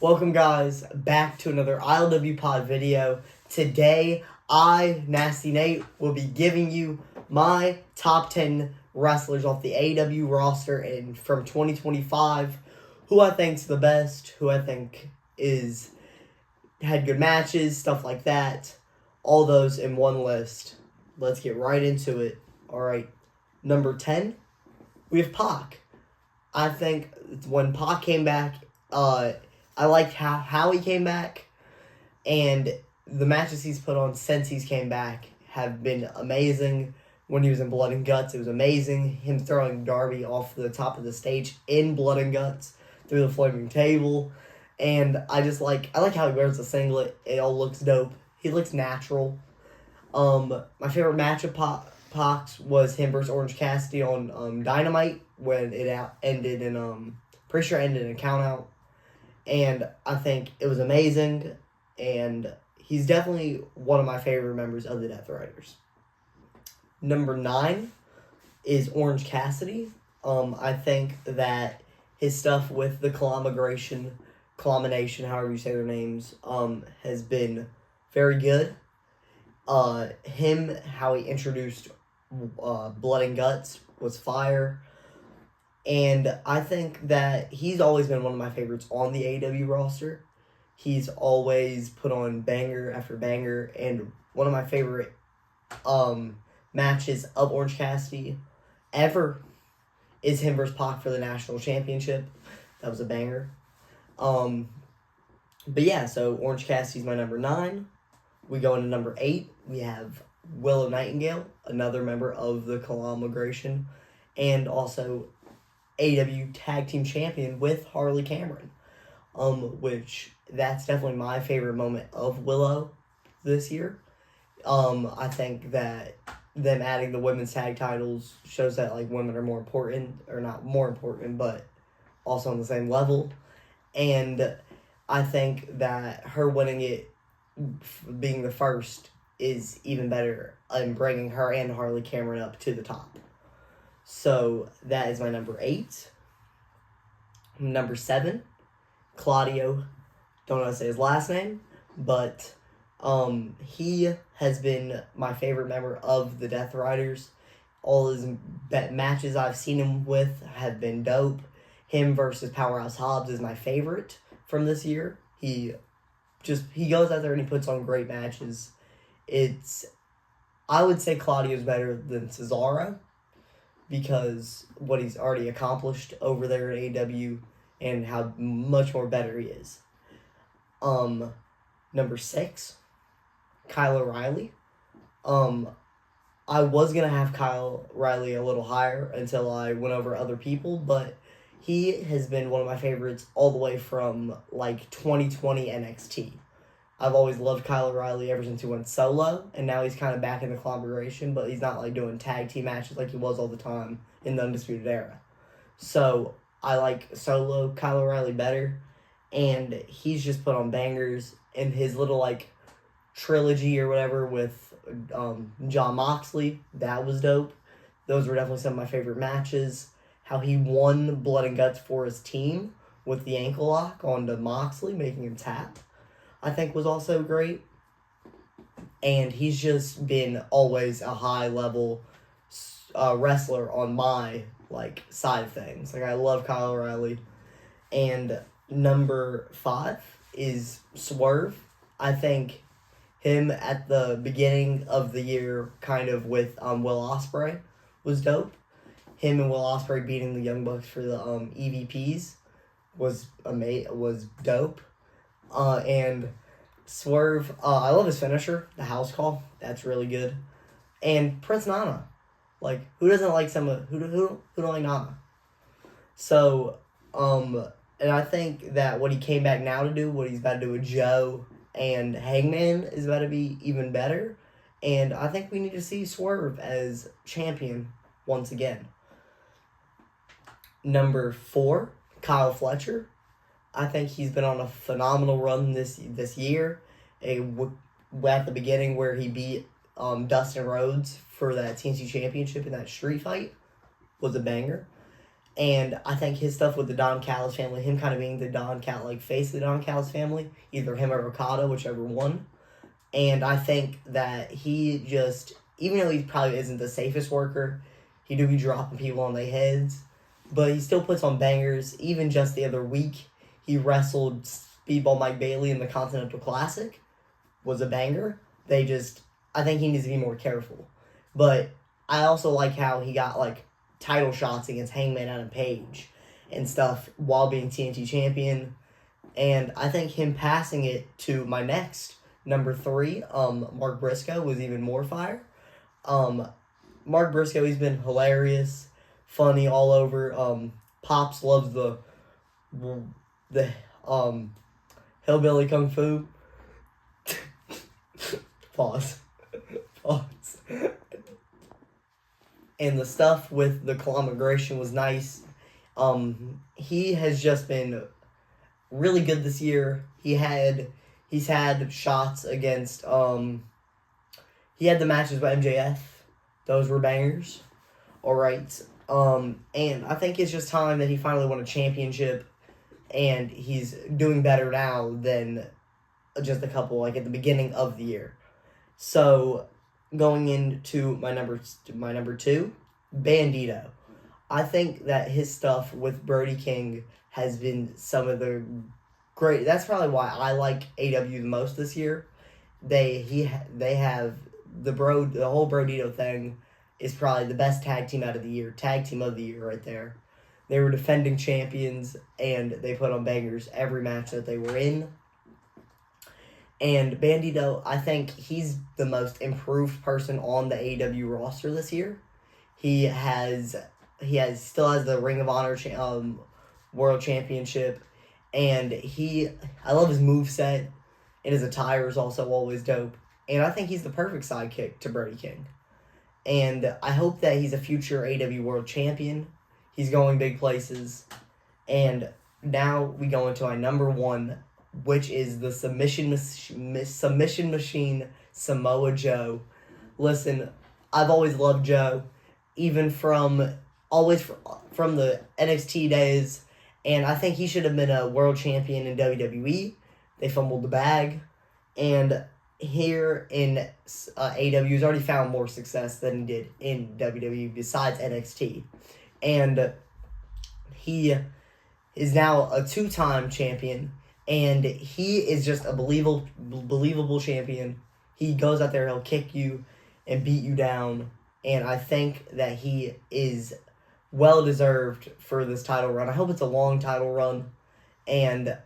Welcome guys back to another ILWPOD video. Today, I, Nasty Nate, will be giving you my top 10 wrestlers off the AEW roster and from 2025, who I think's the best, who I think had good matches, stuff like that. All those in one list. Let's get right into it. Alright, number 10, we have Pac. I think when Pac came back, I liked how he came back, and the matches he's put on since he's came back have been amazing. When he was in Blood and Guts, it was amazing. Him throwing Darby off the top of the stage in Blood and Guts through the flaming table. And I like how he wears the singlet. It all looks dope. He looks natural. My favorite match of Pac's was him versus Orange Cassidy on Dynamite when it ended in pretty sure it ended in a count out. And I think it was amazing, and he's definitely one of my favorite members of the Death Riders. Number 9 is Orange Cassidy. I think that his stuff with the Clamination, however you say their names, has been very good. How he introduced Blood and Guts was fire. And I think that he's always been one of my favorites on the AEW roster. He's always put on banger after banger. And one of my favorite matches of Orange Cassidy ever is him versus Pac for the National Championship. That was a banger. But yeah, so Orange Cassidy's my number 9. We go into number 8. We have Willow Nightingale, another member of the Clamination, and also AEW Tag Team Champion with Harley Cameron, which that's definitely my favorite moment of Willow this year. I think that them adding the women's tag titles shows that women are more important, or not more important, but also on the same level. And I think that her winning it, being the first, is even better in bringing her and Harley Cameron up to the top. So that is my number 8. Number 7, Claudio. Don't know how to say his last name, but he has been my favorite member of the Death Riders. All his matches I've seen him with have been dope. Him versus Powerhouse Hobbs is my favorite from this year. He goes out there and he puts on great matches. I would say Claudio's better than Cesaro, because what he's already accomplished over there at AEW and how much more better he is. Number 6, Kyle O'Reilly. I was going to have Kyle O'Reilly a little higher until I went over other people, but he has been one of my favorites all the way from 2020 NXT. I've always loved Kyle O'Reilly ever since he went solo, and now he's kind of back in the collaboration, but he's not doing tag team matches like he was all the time in the Undisputed Era. So I like solo Kyle O'Reilly better, and he's just put on bangers in his little trilogy or whatever with Jon Moxley. That was dope. Those were definitely some of my favorite matches. How he won Blood and Guts for his team with the ankle lock onto Moxley, making him tap, I think was also great. And he's just been always a high-level wrestler on my side of things. I love Kyle O'Reilly. And number 5 is Swerve. I think him at the beginning of the year, kind of with Will Ospreay, was dope. Him and Will Ospreay beating the Young Bucks for the EVPs was dope. And Swerve, I love his finisher, the house call. That's really good. And Prince Nana, who doesn't like who don't like Nana? So, and I think that what he came back now to do, what he's about to do with Joe and Hangman, is about to be even better. And I think we need to see Swerve as champion once again. Number 4, Kyle Fletcher. I think he's been on a phenomenal run this year. At the beginning where he beat Dustin Rhodes for that TNT Championship in that street fight was a banger. And I think his stuff with the Don Callis family, him kind of being the face of the Don Callis family, either him or Okada, whichever one. And I think that he just, even though he probably isn't the safest worker, he do be dropping people on their heads, but he still puts on bangers. Even just the other week, he wrestled Speedball Mike Bailey in the Continental Classic, was a banger. I think he needs to be more careful. But I also like how he got, like, title shots against Hangman Adam Page and stuff while being TNT champion. And I think him passing it to my next number 3, Mark Briscoe, was even more fire. Mark Briscoe, he's been hilarious, funny all over. Pops loves the hillbilly kung fu. Pause. And the stuff with the collaboration was nice. He has just been really good this year. He's had shots against he had the matches with MJF. Those were bangers. Alright. And I think it's just time that he finally won a championship, and he's doing better now than just a couple, like, at the beginning of the year. So, going into my number 2, Bandito. I think that his stuff with Brody King has been some of the great. That's probably why I like AEW the most this year. They have the whole Brodito thing is probably the best tag team of the year right there. They were defending champions, and they put on bangers every match that they were in. And Bandito, I think he's the most improved person on the AEW roster this year. He still has the Ring of Honor World Championship, and I love his moveset, and his attire is also always dope. And I think he's the perfect sidekick to Brody King. And I hope that he's a future AEW World Champion. He's going big places. And now we go into my number 1, which is the submission machine, Samoa Joe. Listen, I've always loved Joe, even from the NXT days, and I think he should have been a world champion in WWE. They fumbled the bag, and here in AEW, he's already found more success than he did in WWE besides NXT, and he is now a 2-time champion. And he is just a believable champion. He goes out there, he'll kick you and beat you down. And I think that he is well-deserved for this title run. I hope it's a long title run. And